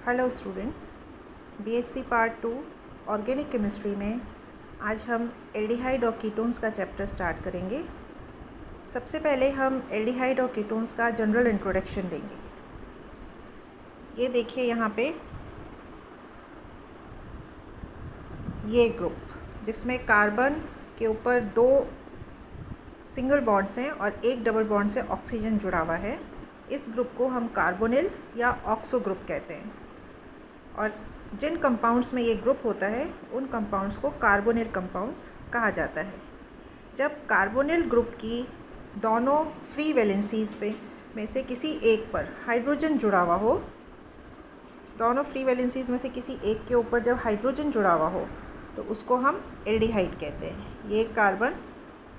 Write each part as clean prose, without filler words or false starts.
Hello students, BSc part 2 organic chemistry में आज हम एल्डिहाइड और कीटोन्स का चैप्टर स्टार्ट करेंगे। सबसे पहले हम एल्डिहाइड और कीटोन्स का जनरल इंट्रोडक्शन देंगे। ये देखिए यहाँ पे ये ग्रुप जिसमें कार्बन के ऊपर 2 सिंगल बॉन्ड्स हैं और एक डबल बॉन्ड से ऑक्सीजन जुड़ा हुआ है। इस ग्रुप को हम कार्बोनिल या ऑक्सो ग्रुप कहते हैं और जिन कंपाउंड्स में ये ग्रुप होता है उन कंपाउंड्स को कार्बोनिल कंपाउंड्स कहा जाता है। जब कार्बोनिल ग्रुप की दोनों फ्री वैलेंसीज पे में से किसी एक पर हाइड्रोजन जुड़ा हुआ हो, दोनों फ्री वैलेंसीज में से किसी एक के ऊपर जब हाइड्रोजन जुड़ा हुआ हो तो उसको हम एल्डिहाइड कहते हैं। ये कार्बन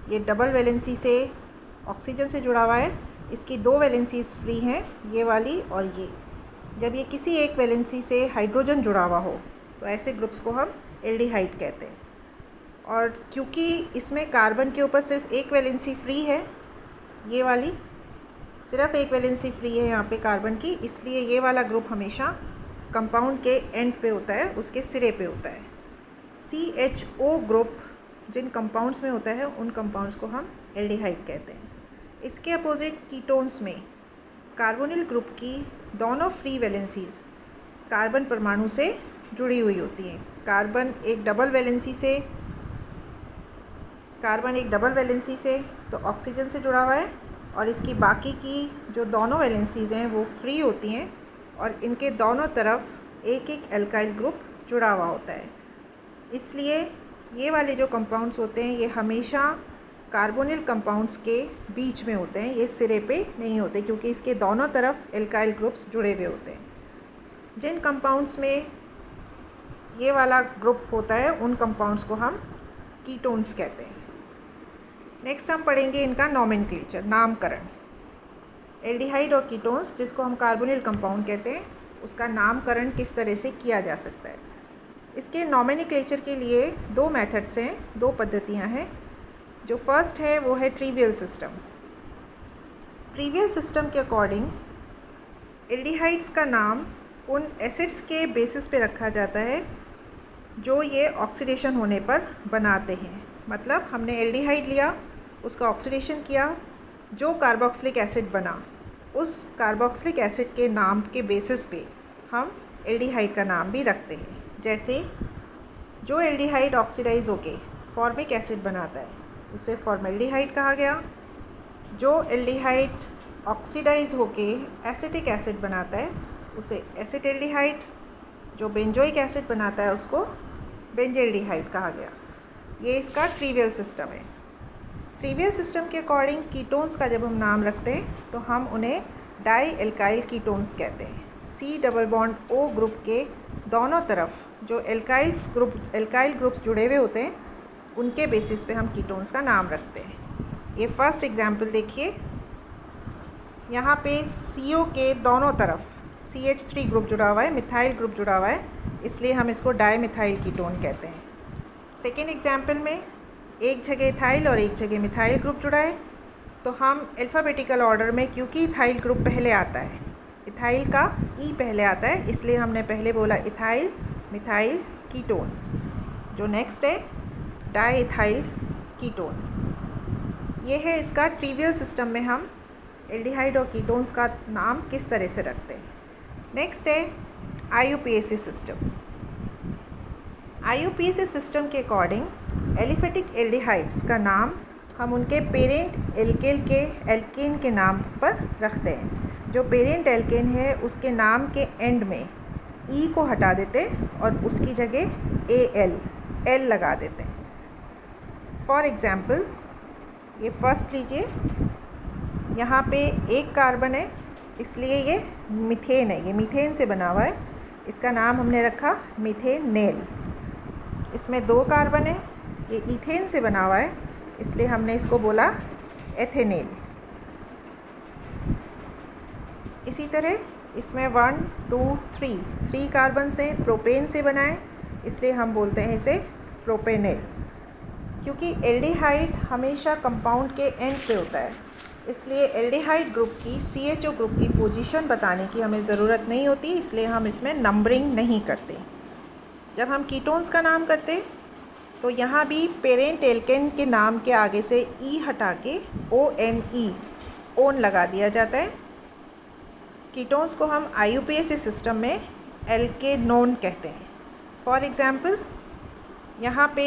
ये डबल वैलेंसी से ऑक्सीजन से जुड़ा हुआ है, इसकी 2 वैलेंसीज फ्री हैं, ये वाली और ये। जब ये किसी एक वैलेंसी से हाइड्रोजन जुड़ा हुआ हो तो ऐसे ग्रुप्स को हम एल्डिहाइड कहते हैं। और क्योंकि इसमें कार्बन के ऊपर सिर्फ एक वैलेंसी फ्री है, ये वाली सिर्फ एक वैलेंसी फ्री है यहाँ पे कार्बन की, इसलिए ये वाला ग्रुप हमेशा कंपाउंड के एंड पे होता है, उसके सिरे पे होता है। CHO ग्रुप जिन कंपाउंड्स में होता है उन कंपाउंड्स को हम एल्डिहाइड कहते हैं। इसके अपोजिट कीटोन्स में कार्बोनिल ग्रुप की दोनों फ्री वैलेंसीज कार्बन परमाणु से जुड़ी हुई होती हैं। कार्बन एक डबल वैलेंसी से तो ऑक्सीजन से जुड़ा हुआ है और इसकी बाकी की जो दोनों वैलेंसीज हैं वो फ्री होती हैं और इनके दोनों तरफ एक एक एल्काइल ग्रुप जुड़ा हुआ होता है। इसलिए ये वाले जो कंपाउंड्स होते हैं ये हमेशा कार्बोनिल कंपाउंड्स के बीच में होते हैं, ये सिरे पे नहीं होते क्योंकि इसके दोनों तरफ एल्काइल ग्रुप्स जुड़े हुए होते हैं। जिन कंपाउंड्स में ये वाला ग्रुप होता है उन कंपाउंड्स को हम कीटोन्स कहते हैं। नेक्स्ट हम पढ़ेंगे इनका नॉमेनक्लेचर, नामकरण। एल्डिहाइड और कीटोन्स जिसको हम कार्बोनिल कंपाउंड कहते हैं उसका नामकरण किस तरह से किया जा सकता है। इसके नॉमेनक्लेचर के लिए 2 मेथड्स हैं, 2 पद्धतियाँ हैं। जो फर्स्ट है वो है ट्रिवियल सिस्टम। ट्रिवियल सिस्टम के अकॉर्डिंग एल्डिहाइड्स का नाम उन एसिड्स के बेसिस पे रखा जाता है जो ये ऑक्सीडेशन होने पर बनाते हैं। मतलब हमने एल्डिहाइड लिया, उसका ऑक्सीडेशन किया, जो कार्बोक्सिलिक एसिड बना उस कार्बोक्सिलिक एसिड के नाम के बेसिस पे हम एल्डिहाइड का नाम भी रखते हैं। जैसे जो एल्डिहाइड ऑक्सीडाइज होके फॉर्मिक एसिड बनाता है उसे फॉर्मेल्डिहाइड कहा गया। जो एल्डिहाइड ऑक्सीडाइज होके एसिटिक एसिड बनाता है उसे एसिटेल्डिहाइड, जो बेंजोइक एसिड बनाता है उसको बेंजेल्डिहाइड कहा गया। ये इसका ट्रिवियल सिस्टम है। ट्रिवियल सिस्टम के अकॉर्डिंग कीटोन्स का जब हम नाम रखते हैं तो हम उन्हें डाई एल्काइल कीटोन्स कहते हैं। C+O ग्रुप के दोनों तरफ जो एल्काइल ग्रुप्स जुड़े हुए होते हैं उनके बेसिस पे हम कीटोन्स का नाम रखते हैं। ये फर्स्ट एग्जांपल देखिए, यहाँ पे CO के दोनों तरफ CH3 ग्रुप जुड़ा हुआ है, मिथाइल ग्रुप जुड़ा हुआ है, इसलिए हम इसको डाई मिथाइल कीटोन कहते हैं। सेकेंड एग्जांपल में एक जगह इथाइल और एक जगह मिथाइल ग्रुप जुड़ा है तो हम अल्फ़ाबेटिकल ऑर्डर में, क्योंकि इथाइल ग्रुप पहले आता है, इथाइल का E पहले आता है, इसलिए हमने पहले बोला इथाइल मिथाइल कीटोन। जो नेक्स्ट है डाई इथाइल कीटोन। ये है इसका ट्रिवियल सिस्टम में हम एल्डिहाइड और कीटोन्स का नाम किस तरह से रखते हैं। नेक्स्ट है IUPAC सिस्टम। IUPAC सिस्टम के अकॉर्डिंग एलिफेटिक एल्डिहाइड्स का नाम हम उनके पेरेंट एल्केन के नाम पर रखते हैं। जो पेरेंट एल्केन है उसके नाम के एंड में E को हटा देते हैं और उसकी जगह L लगा देते हैं। फॉर एग्ज़ाम्पल ये फर्स्ट लीजिए, यहाँ पे एक कार्बन है इसलिए ये मीथेन है, ये मीथेन से बना हुआ है, इसका नाम हमने रखा मीथेनेल। इसमें 2 कार्बन है, ये ईथेन से बना हुआ है इसलिए हमने इसको बोला एथेनेल। इसी तरह इसमें 1 2 3 कार्बन से प्रोपेन से बना है इसलिए हम बोलते हैं इसे प्रोपेनेल। क्योंकि एल्डिहाइड हमेशा कंपाउंड के एंड पे होता है इसलिए एल्डिहाइड ग्रुप की CHO ग्रुप की पोजीशन बताने की हमें ज़रूरत नहीं होती, इसलिए हम इसमें नंबरिंग नहीं करते। जब हम कीटोन्स का नाम करते तो यहाँ भी पेरेंट एल्केन के नाम के आगे से ई हटा के ONE ओन लगा दिया जाता है। कीटोन्स को हम IUPAC सिस्टम में एल्केनोन कहते हैं। फॉर एग्ज़ाम्पल यहाँ पे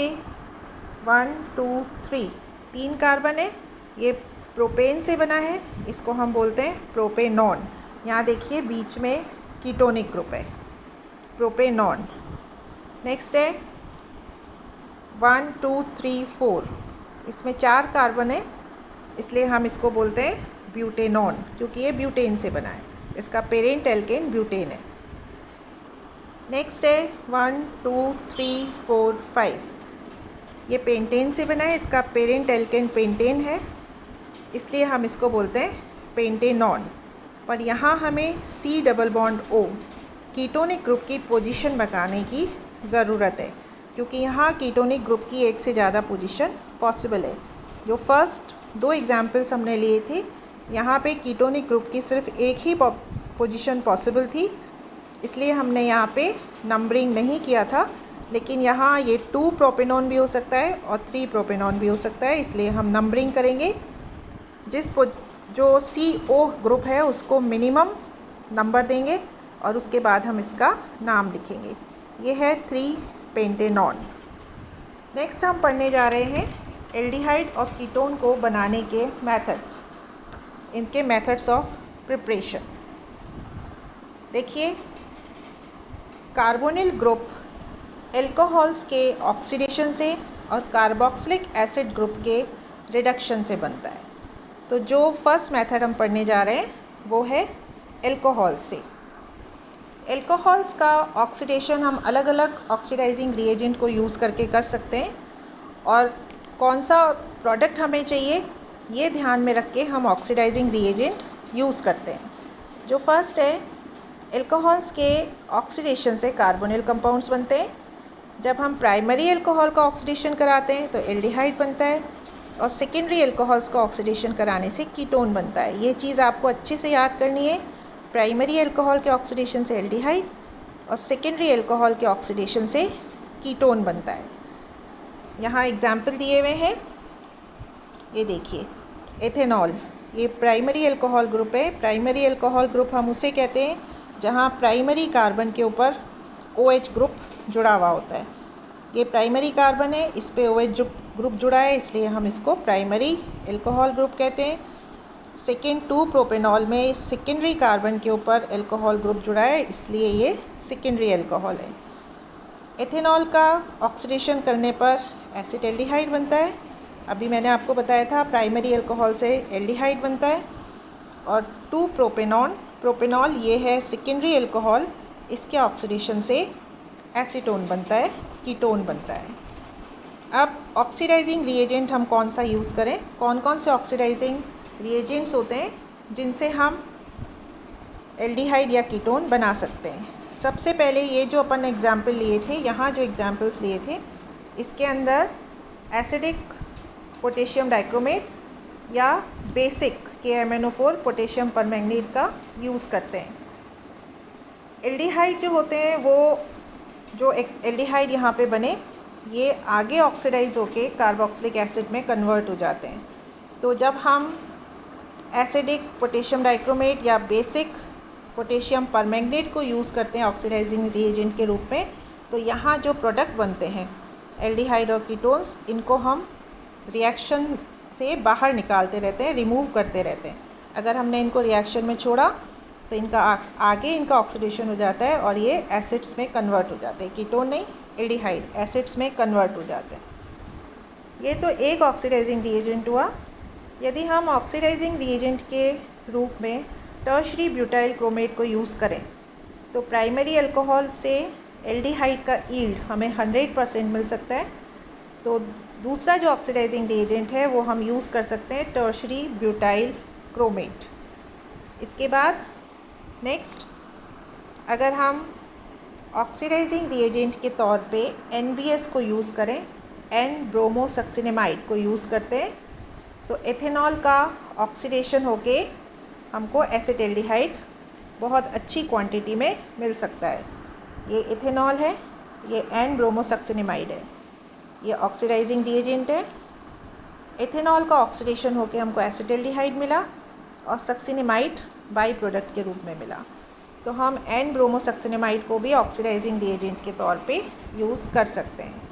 1 2 3 3 कार्बन है, ये प्रोपेन से बना है, इसको हम बोलते हैं प्रोपेनॉन। यहाँ देखिए बीच में कीटोनिक ग्रुप है, प्रोपेनॉन। नेक्स्ट है 1 2 3 4, इसमें 4 कार्बन है, इसलिए हम इसको बोलते हैं ब्यूटेनॉन, क्योंकि ये ब्यूटेन से बना है, इसका पेरेंट एल्केन ब्यूटेन है। नेक्स्ट है 1 2 3 4 5, ये पेंटेन से बना है, इसका पेरेंट एल्केन पेंटेन है, इसलिए हम इसको बोलते हैं पेंटेनॉन। पर यहाँ हमें C double bond O ketonic group की पोजीशन बताने की ज़रूरत है, क्योंकि यहाँ कीटोनिक ग्रुप की एक से ज़्यादा पोजीशन पॉसिबल है। जो फर्स्ट 2 एग्जाम्पल्स हमने लिए थे, यहाँ पे कीटोनिक ग्रुप की सिर्फ एक ही पोजीशन पॉसिबल थी, इसलिए हमने यहाँ पे नंबरिंग नहीं किया था। लेकिन यहाँ ये 2 प्रोपेनॉन भी हो सकता है और 3 प्रोपेनॉन भी हो सकता है, इसलिए हम नंबरिंग करेंगे। जो CO ग्रुप है उसको मिनिमम नंबर देंगे और उसके बाद हम इसका नाम लिखेंगे। ये है 3 पेंटेनॉन। नेक्स्ट हम पढ़ने जा रहे हैं एल्डिहाइड और कीटोन को बनाने के मेथड्स, इनके मेथड्स ऑफ प्रिपरेशन। देखिए, कार्बोनिल ग्रुप एल्कोहल्स के ऑक्सीडेशन से और कार्बोक्सिलिक एसिड ग्रुप के रिडक्शन से बनता है। तो जो फर्स्ट मेथड हम पढ़ने जा रहे हैं वो है एल्कोहल से। एल्कोहल्स का ऑक्सीडेशन हम अलग अलग ऑक्सीडाइजिंग रिएजेंट को यूज़ करके कर सकते हैं, और कौन सा प्रोडक्ट हमें चाहिए ये ध्यान में रख के हम ऑक्सीडाइजिंग रिएजेंट यूज़ करते हैं। जो फर्स्ट है, एल्कोहल्स के ऑक्सीडेशन से कार्बोनिल कंपाउंड्स बनते हैं। जब हम प्राइमरी एल्कोहल का ऑक्सीडेशन कराते हैं तो एल्डिहाइड बनता है, और सेकेंडरी एल्कोहल्स का ऑक्सीडेशन कराने से कीटोन बनता है। ये चीज़ आपको अच्छे से याद करनी है। प्राइमरी एल्कोहल के ऑक्सीडेशन से एल्डिहाइड और सेकेंडरी एल्कोहल के ऑक्सीडेशन से कीटोन बनता है। यहाँ एग्जाम्पल दिए हुए हैं, ये देखिए एथेनॉल, ये प्राइमरी एल्कोहल ग्रुप है। प्राइमरी एल्कोहल ग्रुप हम उसे कहते हैं जहाँ प्राइमरी कार्बन के ऊपर OH ग्रुप जुड़ा हुआ होता है। ये प्राइमरी कार्बन है, इस पे OH ग्रुप जुड़ा है, इसलिए हम इसको प्राइमरी एल्कोहल ग्रुप कहते हैं। सेकेंड 2 प्रोपेनॉल में सेकेंडरी कार्बन के ऊपर एल्कोहल ग्रुप जुड़ा है, इसलिए ये सेकेंडरी एल्कोहल है। एथेनॉल का ऑक्सीडेशन करने पर एसिटाल्डिहाइड बनता है। अभी मैंने आपको बताया था प्राइमरी एल्कोहल से एल्डिहाइड बनता है। और 2 प्रोपेनॉल ये है सेकेंडरी एल्कोहल, इसके ऑक्सीडेशन से एसीटोन बनता है, कीटोन बनता है। अब ऑक्सीडाइजिंग रिएजेंट हम कौन सा यूज़ करें, कौन कौन से ऑक्सीडाइजिंग रिएजेंट्स होते हैं जिनसे हम एल्डिहाइड या कीटोन बना सकते हैं। सबसे पहले ये जो अपन एग्जाम्पल लिए थे, यहाँ जो एग्जाम्पल्स लिए थे, इसके अंदर एसिडिक पोटेशियम डाइक्रोमेट या बेसिक KMnO4 पोटेशियम परमैंगनेट का यूज़ करते हैं। एल्डिहाइड जो होते हैं वो जो एल्डिहाइड यहाँ पे बने, ये आगे ऑक्सीडाइज होके कार्बोक्सिलिक एसिड में कन्वर्ट हो जाते हैं। तो जब हम एसिडिक पोटेशियम डाइक्रोमेट या बेसिक पोटेशियम परमैंगनेट को यूज़ करते हैं ऑक्सीडाइजिंग रिएजेंट के रूप में, तो यहाँ जो प्रोडक्ट बनते हैं एल्डिहाइड और कीटोन्स, इनको हम रिएक्शन से बाहर निकालते रहते हैं, रिमूव करते रहते हैं। अगर हमने इनको रिएक्शन में छोड़ा तो इनका आगे इनका ऑक्सीडेशन हो जाता है और ये एसिड्स में कन्वर्ट हो जाते हैं। कीटोन नहीं, एल्डिहाइड एसिड्स में कन्वर्ट हो जाते हैं। ये तो एक ऑक्सीडाइजिंग रिएजेंट हुआ। यदि हम ऑक्सीडाइजिंग रिएजेंट के रूप में टर्शरी ब्यूटाइल क्रोमेट को यूज़ करें तो प्राइमरी अल्कोहल से एल्डिहाइड का यील्ड हमें 100% मिल सकता है। तो दूसरा जो ऑक्सीडाइजिंग रिएजेंट है वो हम यूज़ कर सकते हैं टर्शरी ब्यूटाइल क्रोमेट। इसके बाद नेक्स्ट, अगर हम ऑक्सीडाइजिंग रिएजेंट के तौर पे NBS को यूज़ करें, N ब्रोमोसक्सिनेमाइड को यूज़ करते हैं, तो एथेनॉल का ऑक्सीडेशन होके हमको एसिटाल्डिहाइड बहुत अच्छी क्वांटिटी में मिल सकता है। ये इथेनॉल है, ये एन ब्रोमोसक्सिनेमाइड है, ये ऑक्सीडाइजिंग रिएजेंट है। इथेनॉल का ऑक्सीडेशन होके हमको एसिटाल्डिहाइड मिला और सक्सिनेमाइड बाई प्रोडक्ट के रूप में मिला। तो हम एन ब्रोमोसक्सिनेमाइड को भी ऑक्सीडाइजिंग रिएजेंट के तौर पे यूज़ कर सकते हैं।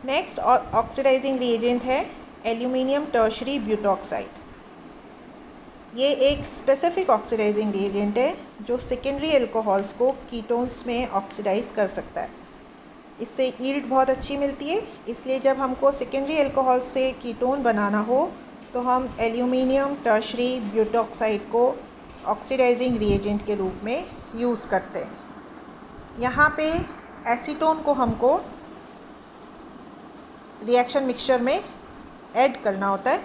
नेक्स्ट ऑक्सीडाइजिंग रिएजेंट है एल्यूमिनियम टर्शरी ब्यूटॉक्साइड। ये एक स्पेसिफिक ऑक्सीडाइजिंग रिएजेंट है जो सेकेंडरी एल्कोहल्स को कीटोन्स में ऑक्सीडाइज कर सकता है। इससे यील्ड बहुत अच्छी मिलती है, इसलिए जब हमको सेकेंडरी एल्कोहल से कीटोन बनाना हो तो हम एल्यूमिनियम टर्शरी ब्यूटॉक्साइड को ऑक्सीडाइजिंग रिएजेंट के रूप में यूज़ करते हैं। यहाँ पे एसीटोन को हमको रिएक्शन मिक्सचर में ऐड करना होता है।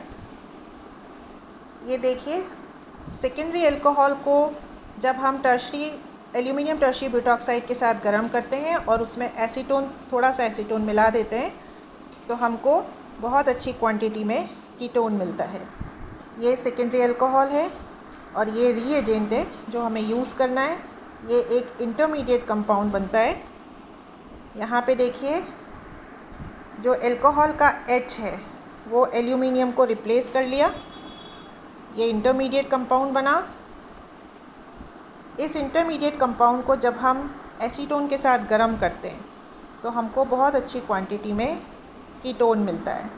ये देखिए, सेकेंडरी अल्कोहल को जब हम एल्यूमिनियम टर्शरी ब्यूटॉक्साइड के साथ गर्म करते हैं और उसमें एसीटोन, थोड़ा सा एसीटोन मिला देते हैं तो हमको बहुत अच्छी क्वांटिटी में कीटोन मिलता है। ये सेकेंडरी अल्कोहल है और ये रिएजेंट है जो हमें यूज़ करना है। ये एक इंटरमीडिएट कंपाउंड बनता है। यहाँ पे देखिए, जो अल्कोहल का H है वो एल्यूमिनियम को रिप्लेस कर लिया, ये इंटरमीडिएट कंपाउंड बना। इस इंटरमीडिएट कंपाउंड को जब हम एसीटोन के साथ गर्म करते हैं तो हमको बहुत अच्छी क्वांटिटी में कीटोन मिलता है।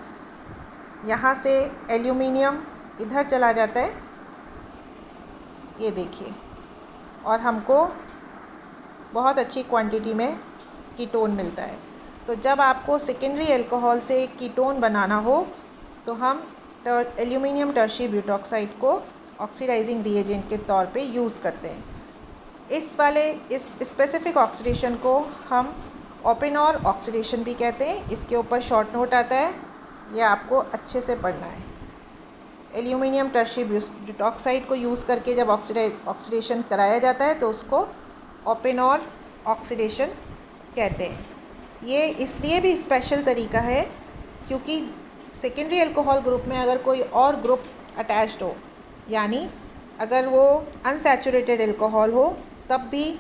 यहाँ से एल्यूमिनियम इधर चला जाता है, ये देखिए, और हमको बहुत अच्छी क्वांटिटी में कीटोन मिलता है। तो जब आपको सेकेंडरी अल्कोहल से कीटोन बनाना हो तो हम एल्यूमिनियम टर्शरी ब्यूटॉक्साइड को ऑक्सीडाइजिंग रिएजेंट के तौर पे यूज़ करते हैं। इस स्पेसिफिक ऑक्सीडेशन को हम ओपेनॉर ऑक्सीडेशन भी कहते हैं। इसके ऊपर शॉर्ट नोट आता है, यह आपको अच्छे से पढ़ना है। एल्यूमिनियम टर्शरी ब्यूटॉक्साइड को यूज़ करके जब ऑक्सीडेशन कराया जाता है तो उसको ओपेनॉर ऑक्सीडेशन कहते हैं। ये इसलिए भी स्पेशल तरीका है क्योंकि सेकेंडरी अल्कोहल ग्रुप में अगर कोई और ग्रुप अटैच्ड हो, यानी अगर वो अनसैचुरेटेड अल्कोहल हो, तब भी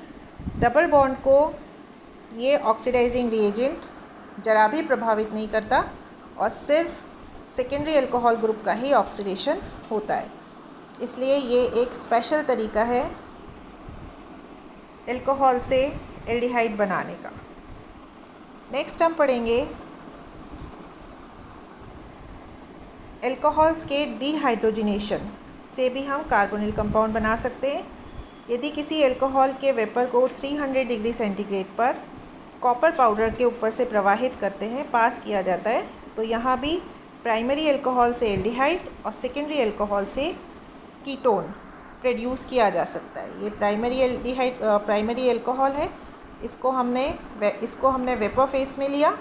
डबल बॉन्ड को ये ऑक्सीडाइजिंग रिएजेंट जरा भी प्रभावित नहीं करता और सिर्फ सेकेंडरी अल्कोहल ग्रुप का ही ऑक्सीडेशन होता है। इसलिए ये एक स्पेशल तरीका है अल्कोहल से एल्डिहाइड बनाने का। नेक्स्ट हम पढ़ेंगे अल्कोहल्स के डिहाइड्रोजिनेशन से भी हम कार्बोनिल कंपाउंड बना सकते हैं। यदि किसी अल्कोहल के वेपर को 300 डिग्री सेंटीग्रेड पर कॉपर पाउडर के ऊपर से प्रवाहित करते हैं, पास किया जाता है, तो यहाँ भी प्राइमरी अल्कोहल से एल्डिहाइड और सेकेंडरी अल्कोहल से कीटोन प्रोड्यूस किया जा सकता है। ये प्राइमरी अल्कोहल है। इसको हमने वेपर फेस में लिया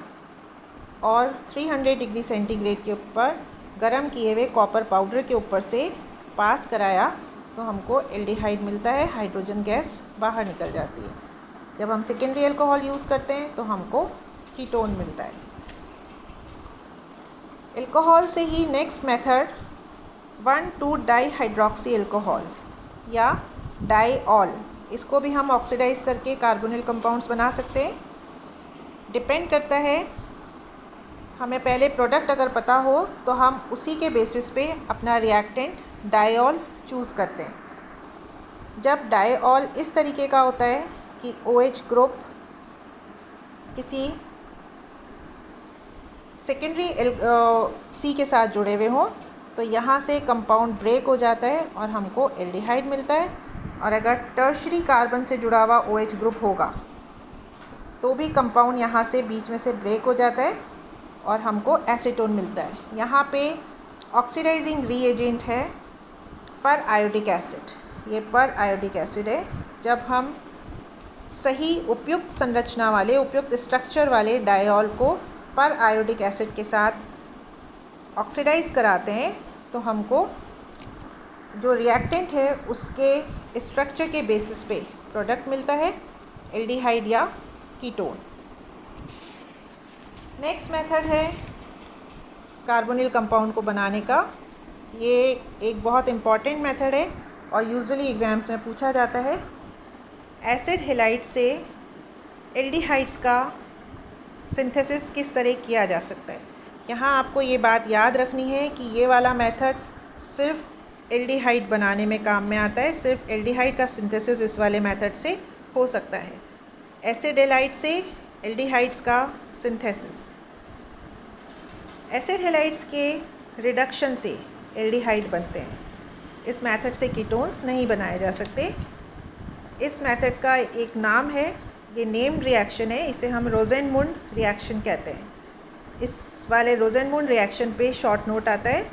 और 300 डिग्री सेंटीग्रेड के ऊपर गर्म किए हुए कॉपर पाउडर के ऊपर से पास कराया तो हमको एल्डिहाइड मिलता है, हाइड्रोजन गैस बाहर निकल जाती है। जब हम सेकेंडरी अल्कोहल यूज़ करते हैं तो हमको कीटोन मिलता है। अल्कोहल से ही नेक्स्ट मेथड 1,2-डाईहाइड्रॉक्सी अल्कोहल या डाईऑल, इसको भी हम ऑक्सीडाइज करके कार्बोनिल कंपाउंड्स बना सकते हैं। डिपेंड करता है, हमें पहले प्रोडक्ट अगर पता हो तो हम उसी के बेसिस पे अपना रिएक्टेंट डाईऑल चूज़ करते हैं। जब डाईऑल इस तरीके का होता है कि OH ग्रुप किसी सेकेंडरी C के साथ जुड़े हुए हों तो यहाँ से कंपाउंड ब्रेक हो जाता है और हमको एल्डिहाइड मिलता है। और अगर टर्शरी कार्बन से जुड़ा हुआ OH ग्रुप होगा तो भी कंपाउंड यहाँ से बीच में से ब्रेक हो जाता है और हमको एसीटोन मिलता है। यहाँ पे ऑक्सीडाइजिंग रिएजेंट है पर आयोडिक एसिड। ये पर आयोडिक एसिड है। जब हम सही उपयुक्त संरचना वाले, उपयुक्त स्ट्रक्चर वाले डाईऑल को पर आयोडिक एसिड के साथ ऑक्सीडाइज कराते हैं तो हमको जो रिएक्टेंट है उसके स्ट्रक्चर के बेसिस पे प्रोडक्ट मिलता है, एल्डिहाइड या कीटोन। नेक्स्ट मेथड है कार्बोनिल कंपाउंड को बनाने का ये एक बहुत इम्पॉर्टेंट मेथड है और यूजुअली एग्ज़ाम्स में पूछा जाता है। एसिड हैलाइड से एल्डिहाइड्स का सिंथेसिस किस तरह किया जा सकता है। यहाँ आपको ये बात याद रखनी है कि ये वाला मेथड सिर्फ एल्डिहाइड बनाने में काम में आता है, सिर्फ एल्डिहाइड का सिंथेसिस इस वाले मेथड से हो सकता है। एसिड हैलाइड से एल्डिहाइड्स का सिंथेसिस। एसिड हैलाइड्स के रिडक्शन से एल्डिहाइड बनते हैं। इस मेथड से कीटोन्स नहीं बनाए जा सकते। इस मेथड का एक नाम है, ये नेम्ड रिएक्शन है, इसे हम रोज़ेनमुंड रिएक्शन कहते हैं। इस वाले रोज़ेनमुंड रिएक्शन पे शॉर्ट नोट आता है,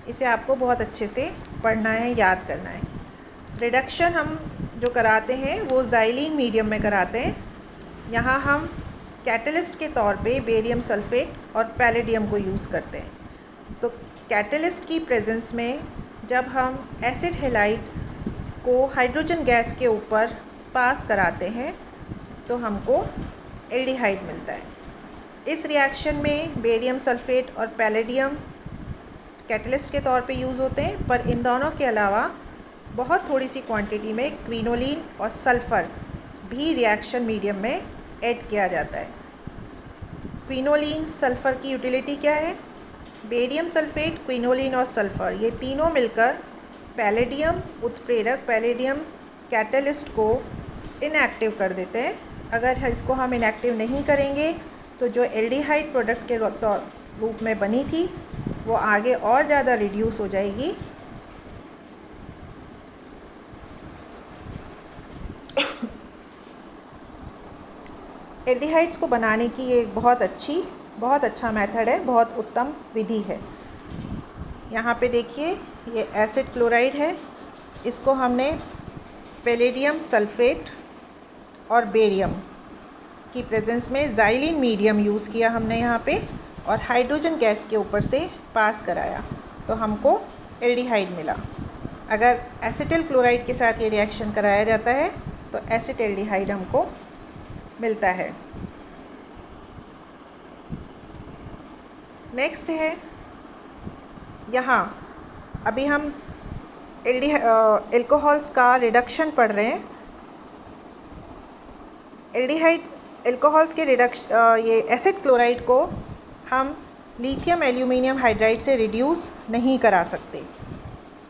इसे आपको बहुत अच्छे से पढ़ना है, याद करना है। रिडक्शन हम जो कराते हैं वो ज़ाइलीन मीडियम में कराते हैं। यहाँ हम कैटलिस्ट के तौर पे बेरियम सल्फ़ेट और पैलेडियम को यूज़ करते हैं। तो कैटलिस्ट की प्रेजेंस में जब हम एसिड हैलाइड को हाइड्रोजन गैस के ऊपर पास कराते हैं तो हमको एल्डिहाइड मिलता है। इस रिएक्शन में बेरियम सल्फ़ेट और पैलेडियम कैटलिस्ट के तौर पे यूज़ होते हैं, पर इन दोनों के अलावा बहुत थोड़ी सी क्वांटिटी में क्विनोलिन और सल्फ़र भी रिएक्शन मीडियम में ऐड किया जाता है। क्विनोलिन सल्फ़र की यूटिलिटी क्या है? बेरियम सल्फ़ेट, क्विनोलिन और सल्फ़र ये तीनों मिलकर पैलेडियम उत्प्रेरक, पैलेडियम कैटलिस्ट को इनएक्टिव कर देते हैं। अगर इसको हम इनएक्टिव नहीं करेंगे तो जो एल्डिहाइड प्रोडक्ट के रूप में बनी थी वो आगे और ज़्यादा रिड्यूस हो जाएगी। एल्डिहाइड्स को बनाने की ये एक बहुत अच्छा मेथड है, बहुत उत्तम विधि है। यहाँ पे देखिए ये एसिड क्लोराइड है, इसको हमने पैलेडियम सल्फ़ेट और बेरियम की प्रेजेंस में ज़ाइलीन मीडियम यूज़ किया हमने यहाँ पे और हाइड्रोजन गैस के ऊपर से पास कराया तो हमको एल्डिहाइड मिला। अगर एसिटिल क्लोराइड के साथ ये रिएक्शन कराया जाता है तो एसिटेल्डिहाइड हमको मिलता है। नेक्स्ट है, यहाँ अभी हम एल्कोहल्स का रिडक्शन पढ़ रहे हैं। एल्कोहल्स के ये एसिड क्लोराइड को हम लिथियम एल्यूमिनियम हाइड्राइड से रिड्यूस नहीं करा सकते।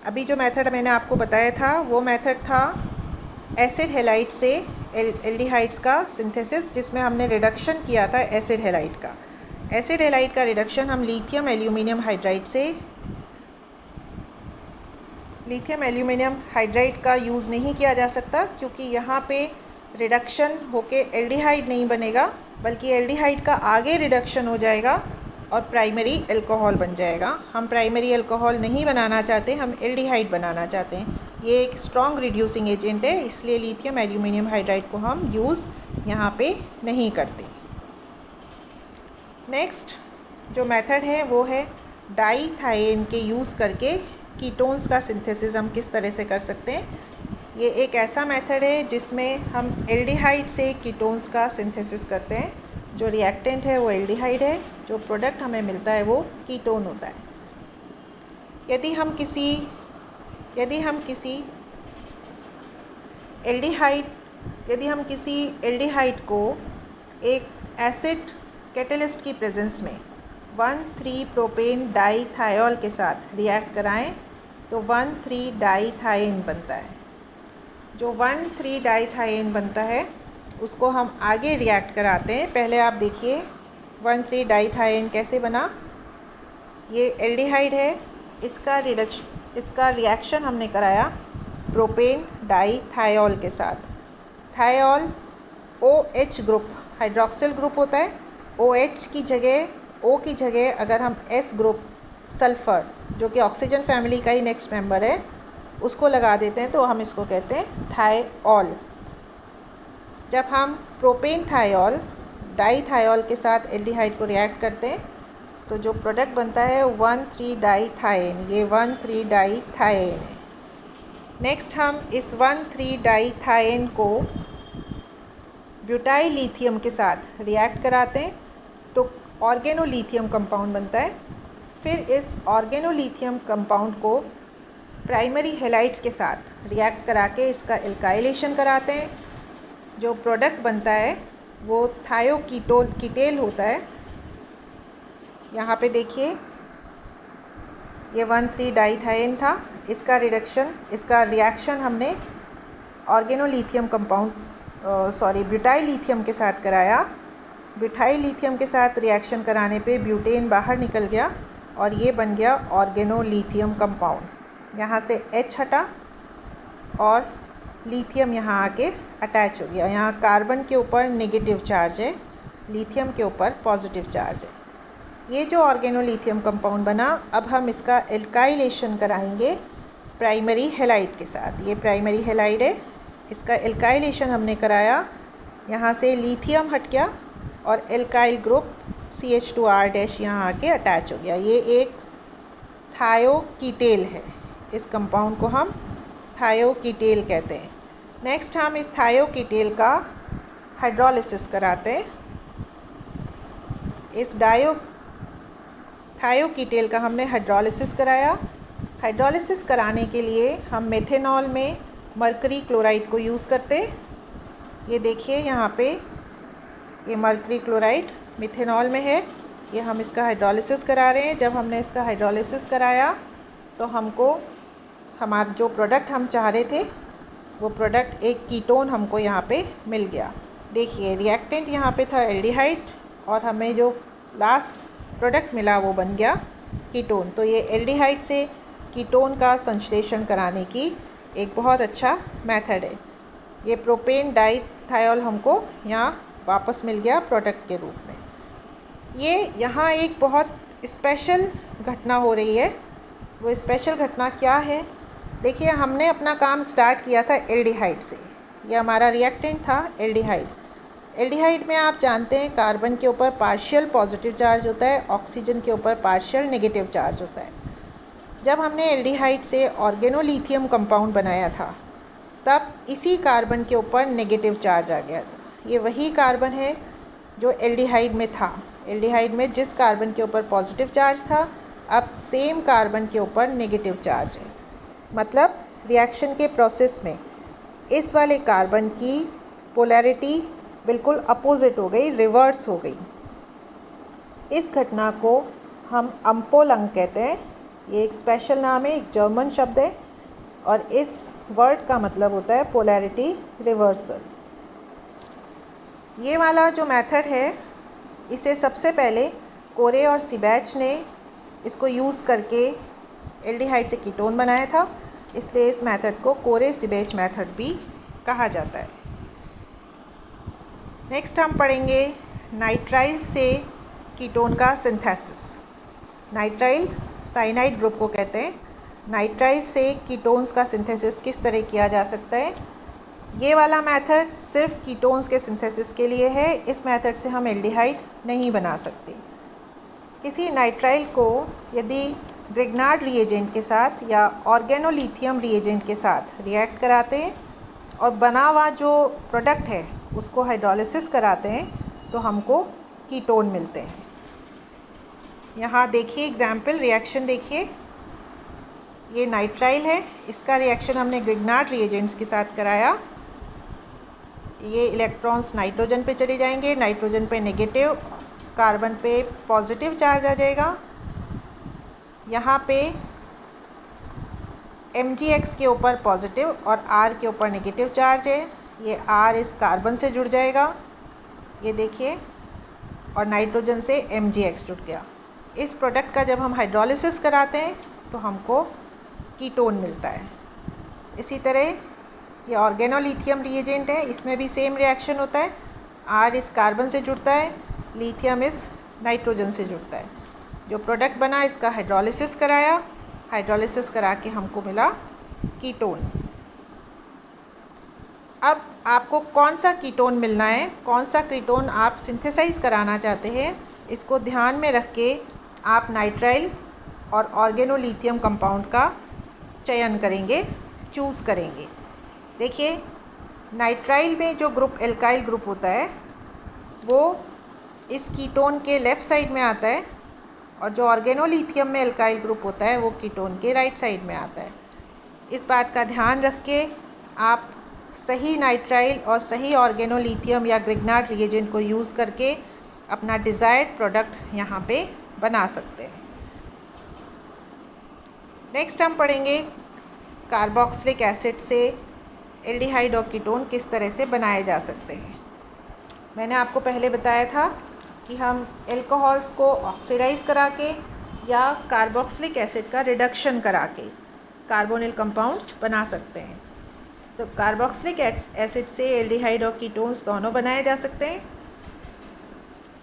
अभी जो मेथड मैंने आपको बताया था वो मेथड था एसिड हैलाइड से एल्डिहाइड्स का सिंथेसिस, जिसमें हमने रिडक्शन किया था एसिड हैलाइड का। एसिड हैलाइड का रिडक्शन हम लिथियम एल्यूमिनियम हाइड्राइड का यूज़ नहीं किया जा सकता, क्योंकि यहाँ पे रिडक्शन होके एल्डिहाइड नहीं बनेगा, बल्कि एल्डिहाइड का आगे रिडक्शन हो जाएगा और प्राइमरी अल्कोहल बन जाएगा। हम प्राइमरी अल्कोहल नहीं बनाना चाहते, हम एल्डिहाइड बनाना चाहते हैं। ये एक स्ट्रॉन्ग रिड्यूसिंग एजेंट है, इसलिए लिथियम एल्यूमिनियम हाइड्राइड को हम यूज़ यहाँ पे नहीं करते। नेक्स्ट जो मेथड है वो है डाईथायेन के यूज़ करके कीटोन्स का सिंथेसिस हम किस तरह से कर सकते हैं। ये एक ऐसा मेथड है जिसमें हम एल्डिहाइड से कीटोन्स का सिंथेसिस करते हैं। जो रिएक्टेंट है वो एल्डिहाइड है, जो प्रोडक्ट हमें मिलता है वो कीटोन होता है। यदि हम किसी एल्डिहाइड को एक एसिड कैटलिस्ट की प्रेजेंस में 1,3 प्रोपेन डाईथायोल के साथ रिएक्ट कराएं तो 1,3 डाईथायेन बनता है। जो 1,3 डाईथायेन बनता है उसको हम आगे रिएक्ट कराते हैं। पहले आप देखिए 1,3 डाईथायेन कैसे बना। ये एल्डिहाइड है, इसका रिएक्शन हमने कराया प्रोपेन डाईथायोल के साथ। Thiol OH group hydroxyl group होता है। OH की जगह, O की जगह अगर हम S ग्रुप सल्फ़र, जो कि ऑक्सीजन फैमिली का ही नेक्स्ट मेंबर है, उसको लगा देते हैं तो हम इसको कहते हैं थायऑल। जब हम प्रोपेन थायऑल डाईथायोल के साथ एल्डिहाइड को रिएक्ट करते हैं तो जो प्रोडक्ट बनता है 1,3 डाईथायेन। ये 1,3 डाईथायेन है। नेक्स्ट हम इस 1,3 डाईथायेन को ब्यूटाइल लिथियम के साथ रिएक्ट कराते हैं तो ऑर्गेनोलिथियम कंपाउंड बनता है। फिर इस ऑर्गेनोलिथियम कंपाउंड को प्राइमरी हैलाइड्स के साथ रिएक्ट करा के इसका एल्काइलेशन कराते हैं। जो प्रोडक्ट बनता है वो कीटेल होता है। यहाँ पे देखिए ये 1,3 डाइथाइन था। इसका रिएक्शन हमने ऑर्गेनोलिथियम ब्यूटाइल लिथियम के साथ कराया। ब्यूटाइल लिथियम के साथ रिएक्शन कराने पे ब्यूटेन बाहर निकल गया और ये बन गया ऑर्गेनोलिथियम कंपाउंड। यहाँ से H हटा और लिथियम यहाँ आके अटैच हो गया। यहाँ कार्बन के ऊपर नेगेटिव चार्ज है, लिथियम के ऊपर पॉजिटिव चार्ज है। ये जो ऑर्गेनोलिथियम कंपाउंड बना, अब हम इसका एल्काइलेशन कराएंगे प्राइमरी हैलाइड के साथ। ये प्राइमरी हैलाइड है, इसका एल्काइलेशन हमने कराया। यहाँ से लिथियम हट गया और एल्काइल ग्रुप CH2R- यहाँ आके अटैच हो गया। ये एक थायोकीटेल है। इस कंपाउंड को हम थायोकीटेल कहते हैं। नेक्स्ट हम इस थायोकीटेल का हाइड्रोलिसिस कराते हैं। इस थायोकीटेल का हमने हाइड्रोलिसिस कराया। हाइड्रोलिसिस कराने के लिए हम मेथेनॉल में मरकरी क्लोराइड को यूज़ करते हैं। ये देखिए यहाँ पे ये मरकरी क्लोराइड मिथेनॉल में है। ये हम इसका हाइड्रोलिसिस करा रहे हैं। जब हमने इसका हाइड्रोलिसिस कराया तो हमको हमारा जो प्रोडक्ट हम चाह रहे थे वो प्रोडक्ट एक कीटोन हमको यहाँ पे मिल गया। देखिए रिएक्टेंट यहाँ पे था एल्डिहाइड और हमें जो लास्ट प्रोडक्ट मिला वो बन गया कीटोन। तो ये एल्डिहाइड से कीटोन का संश्लेषण कराने की एक बहुत अच्छा मेथड है। ये प्रोपेन डाइथियोल हमको यहाँ वापस मिल गया प्रोडक्ट के रूप में। ये यहाँ एक बहुत स्पेशल घटना हो रही है। वो स्पेशल घटना क्या है? देखिए हमने अपना काम स्टार्ट किया था एल्डिहाइड से। ये हमारा रिएक्टेंट था एल्डिहाइड। एल्डिहाइड में आप जानते हैं कार्बन के ऊपर पार्शियल पॉजिटिव चार्ज होता है, ऑक्सीजन के ऊपर पार्शियल नेगेटिव चार्ज होता है। जब हमने एल्डिहाइड से ऑर्गेनोलिथियम कंपाउंड बनाया था तब इसी कार्बन के ऊपर नेगेटिव चार्ज आ गया था। ये वही कार्बन है जो एल्डिहाइड में था। एल्डिहाइड में जिस कार्बन के ऊपर पॉजिटिव चार्ज था, अब सेम कार्बन के ऊपर नेगेटिव चार्ज है। मतलब रिएक्शन के प्रोसेस में इस वाले कार्बन की पोलैरिटी बिल्कुल अपोजिट हो गई, रिवर्स हो गई। इस घटना को हम अम्पोलंग कहते हैं। ये एक स्पेशल नाम है, एक जर्मन शब्द है और इस वर्ड का मतलब होता है पोलैरिटी रिवर्सल। ये वाला जो मेथड है इसे सबसे पहले कोरे और सिबैच ने इसको यूज़ करके एल्डिहाइड से कीटोन बनाया था, इसलिए इस मेथड को कोरे सिबैच मेथड भी कहा जाता है। नेक्स्ट हम पढ़ेंगे नाइट्राइल से कीटोन का सिंथेसिस। नाइट्राइल साइनाइड ग्रुप को कहते हैं। नाइट्राइल से कीटोन्स का सिंथेसिस किस तरह किया जा सकता है? ये वाला मेथड सिर्फ कीटोन्स के सिंथेसिस के लिए है। इस मेथड से हम एल्डिहाइड नहीं बना सकते। किसी नाइट्राइल को यदि ग्रिग्नार्ड रिएजेंट के साथ या ऑर्गेनोलिथियम रिएजेंट के साथ रिएक्ट कराते हैं और बना हुआ जो प्रोडक्ट है उसको हाइड्रोलिसिस कराते हैं तो हमको कीटोन मिलते हैं। यहाँ देखिए एग्जाम्पल रिएक्शन देखिए। ये नाइट्राइल है, इसका रिएक्शन हमने ग्रिग्नार्ड रिएजेंट्स के साथ कराया। ये इलेक्ट्रॉन्स नाइट्रोजन पे चले जाएंगे, नाइट्रोजन पे नेगेटिव, कार्बन पे पॉजिटिव चार्ज आ जाएगा। यहाँ पे MgX के ऊपर पॉजिटिव और R के ऊपर नेगेटिव चार्ज है। ये R इस कार्बन से जुड़ जाएगा, ये देखिए, और नाइट्रोजन से MgX जुड़ गया। इस प्रोडक्ट का जब हम हाइड्रोलिसिस कराते हैं तो हमको कीटोन मिलता है। इसी तरह ये ऑर्गेनोलिथियम रिएजेंट है, इसमें भी सेम रिएक्शन होता है। R इस कार्बन से जुड़ता है, लिथियम इस नाइट्रोजन से जुड़ता है। जो प्रोडक्ट बना इसका हाइड्रोलिसिस कराया, हाइड्रोलिसिस करा के हमको मिला कीटोन। अब आपको कौन सा कीटोन मिलना है, कौन सा कीटोन आप सिंथेसाइज कराना चाहते हैं, इसको ध्यान में रख के आप नाइट्राइल और ऑर्गेनोलिथियम कंपाउंड का चयन करेंगे, चूज़ करेंगे। देखिए नाइट्राइल में जो ग्रुप एल्काइल ग्रुप होता है वो इस कीटोन के लेफ़्ट साइड में आता है और जो ऑर्गेनोलिथियम में एल्काइल ग्रुप होता है वो कीटोन के राइट साइड में आता है। इस बात का ध्यान रख के आप सही नाइट्राइल और सही ऑर्गेनोलिथियम या ग्रिग्नार्ड रिएजेंट को यूज़ करके अपना डिज़ायर्ड प्रोडक्ट यहाँ पे बना सकते हैं। नेक्स्ट हम पढ़ेंगे कार्बोक्सिलिक एसिड से एल्डिहाइड और कीटोन किस तरह से बनाए जा सकते हैं। मैंने आपको पहले बताया था कि हम एल्कोहल्स को ऑक्सीडाइज करा के या कार्बोक्सिलिक एसिड का रिडक्शन करा के कार्बोनिल कंपाउंड्स बना सकते हैं। तो कार्बोक्सिलिक एसिड से एल्डिहाइड और कीटोन्स दोनों बनाए जा सकते हैं।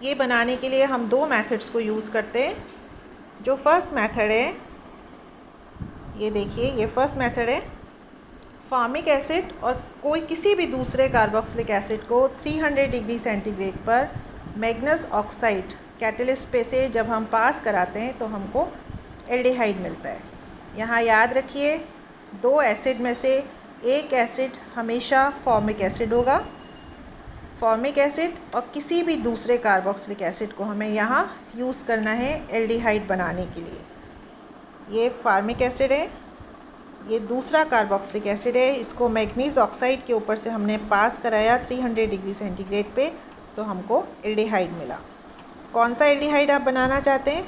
ये बनाने के लिए हम दो मेथड्स को यूज़ करते हैं। जो फर्स्ट मेथड है, ये देखिए, ये फर्स्ट मेथड है। फार्मिक एसिड और कोई किसी भी दूसरे कार्बोक्सिलिक एसिड को 300 डिग्री सेंटीग्रेड पर मैग्नस ऑक्साइड कैटलिस्ट पे से जब हम पास कराते हैं तो हमको एल्डिहाइड मिलता है। यहाँ याद रखिए, दो एसिड में से एक एसिड हमेशा फॉर्मिक एसिड होगा। फॉर्मिक एसिड और किसी भी दूसरे कार्बोक्सिलिक एसिड को हमें यहाँ यूज़ करना है एल्डिहाइड बनाने के लिए। ये फार्मिक एसिड है, ये दूसरा कार्बोक्सिलिक एसिड है। इसको मैग्नीज ऑक्साइड के ऊपर से हमने पास कराया 300 डिग्री सेंटीग्रेड पे, तो हमको एल्डिहाइड मिला। कौन सा एल्डिहाइड आप बनाना चाहते हैं,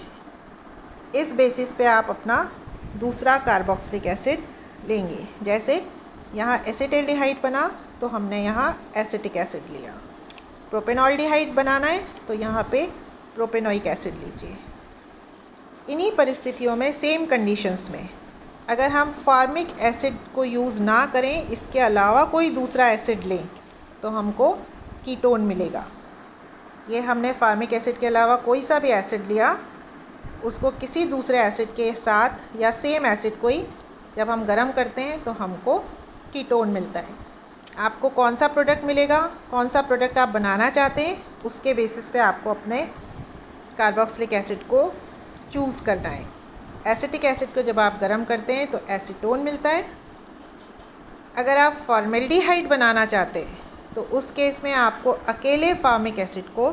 इस बेसिस पे आप अपना दूसरा कार्बोक्सिलिक एसिड लेंगे। जैसे यहाँ एसिटेल्डिहाइड बना तो हमने यहाँ एसिटिक एसिड लिया। प्रोपेनॉल्डिहाइड बनाना है तो यहाँ पे प्रोपेनोइक एसिड लीजिए। इन्हीं परिस्थितियों में, सेम कंडीशंस में, अगर हम फार्मिक एसिड को यूज़ ना करें, इसके अलावा कोई दूसरा एसिड लें तो हमको कीटोन मिलेगा। ये हमने फार्मिक एसिड के अलावा कोई सा भी एसिड लिया, उसको किसी दूसरे एसिड के साथ या सेम एसिड को ही जब हम गर्म करते हैं तो हमको कीटोन मिलता है। आपको कौन सा प्रोडक्ट मिलेगा, कौन सा प्रोडक्ट आप बनाना चाहते हैं, उसके बेसिस पे आपको अपने कार्बोक्सिलिक एसिड को चूज़ करना है। एसिटिक एसिड को जब आप गर्म करते हैं तो एसीटोन मिलता है। अगर आप फॉर्मेल्डिहाइड बनाना चाहते हैं तो उस केस में आपको अकेले फार्मिक एसिड को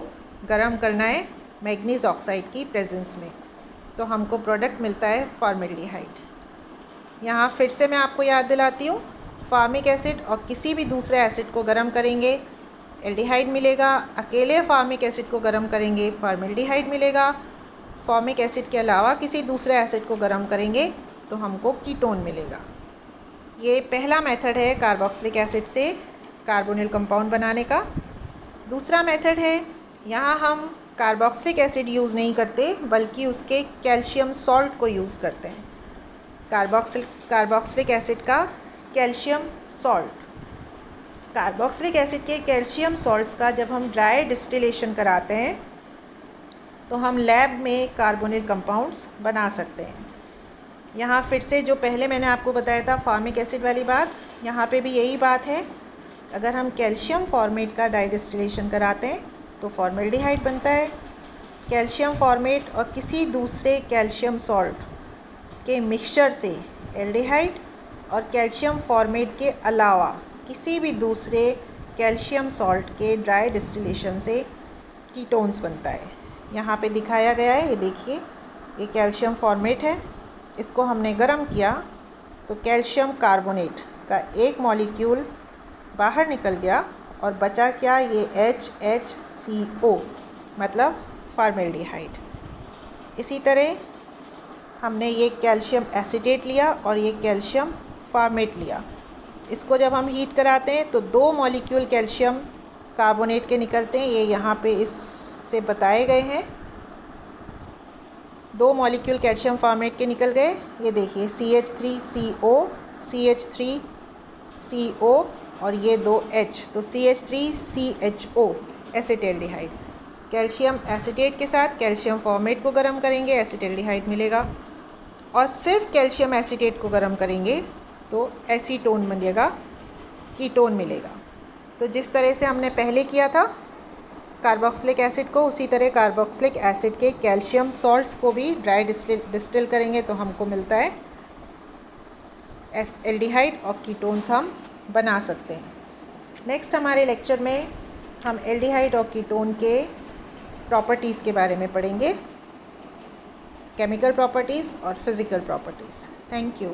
गर्म करना है मैग्नीज ऑक्साइड की प्रेजेंस में, तो हमको प्रोडक्ट मिलता है फॉर्मेल्डिहाइड। यहाँ फिर से मैं आपको याद दिलाती हूँ, फार्मिक एसिड और किसी भी दूसरे एसिड को गर्म करेंगे एल्डिहाइड मिलेगा, अकेले फार्मिक एसिड को गर्म करेंगे फॉर्मेल्डिहाइड मिलेगा, फॉर्मिक एसिड के अलावा किसी दूसरे एसिड को गर्म करेंगे तो हमको कीटोन मिलेगा। ये पहला मेथड है कार्बोक्सिलिक एसिड से कार्बोनिल कंपाउंड बनाने का। दूसरा मेथड है, यहाँ हम कार्बोक्सिलिक एसिड यूज़ नहीं करते बल्कि उसके कैल्शियम सॉल्ट को यूज़ करते हैं। कार्बोक्सिलिक एसिड का कैल्शियम सॉल्ट, कार्बोक्सिलिक एसिड के कैल्शियम सॉल्ट्स का जब हम ड्राई डिस्टिलेशन कराते हैं तो हम लैब में कार्बोनिल कंपाउंड्स बना सकते हैं। यहाँ फिर से जो पहले मैंने आपको बताया था फार्मिक एसिड वाली बात, यहाँ पे भी यही बात है। अगर हम कैल्शियम फॉर्मेट का ड्राई डिस्टिलेशन कराते हैं तो फॉर्मेल्डिहाइड बनता है। कैल्शियम फॉर्मेट और किसी दूसरे कैल्शियम सॉल्ट के मिक्सचर से एल्डिहाइड और कैल्शियम फॉर्मेट के अलावा किसी भी दूसरे कैल्शियम सॉल्ट के ड्राई डिस्टिलेशन से कीटोन्स बनता है। यहाँ पे दिखाया गया है, ये देखिए, ये कैल्शियम फॉर्मेट है। इसको हमने गर्म किया तो कैल्शियम कार्बोनेट का एक मॉलिक्यूल बाहर निकल गया और बचा क्या, ये HHCO मतलब फॉर्मेल्डिहाइड। इसी तरह हमने ये कैल्शियम एसिटेट लिया और ये कैल्शियम फॉर्मेट लिया। इसको जब हम हीट कराते हैं तो दो मॉलिक्यूल कैल्शियम कार्बोनेट के निकलते हैं। ये यहाँ पे इससे बताए गए हैं, दो मॉलिक्यूल कैल्शियम फॉर्मेट के निकल गए। ये देखिए CH3CO, CH3CO और ये दो H, तो CH3CHO एसिटेल्डिहाइड। कैल्शियम एसिटेट के साथ कैल्शियम फॉर्मेट को गर्म करेंगे, एसिटेल्डिहाइड मिलेगा। और सिर्फ कैल्शियम एसिटेट को गर्म करेंगे तो एसीटोन मिलेगा, कीटोन मिलेगा। तो जिस तरह से हमने पहले किया था कार्बोक्सिलिक एसिड को, उसी तरह कार्बोक्सिलिक एसिड के कैल्शियम सॉल्ट्स को भी ड्राई डिस्टिल करेंगे तो हमको मिलता है एल्डिहाइड और कीटोन्स हम बना सकते हैं। नेक्स्ट हमारे लेक्चर में हम एल्डिहाइड और कीटोन के प्रॉपर्टीज़ के बारे में पढ़ेंगे। केमिकल प्रॉपर्टीज़ और फिज़िकल प्रॉपर्टीज़। Thank you.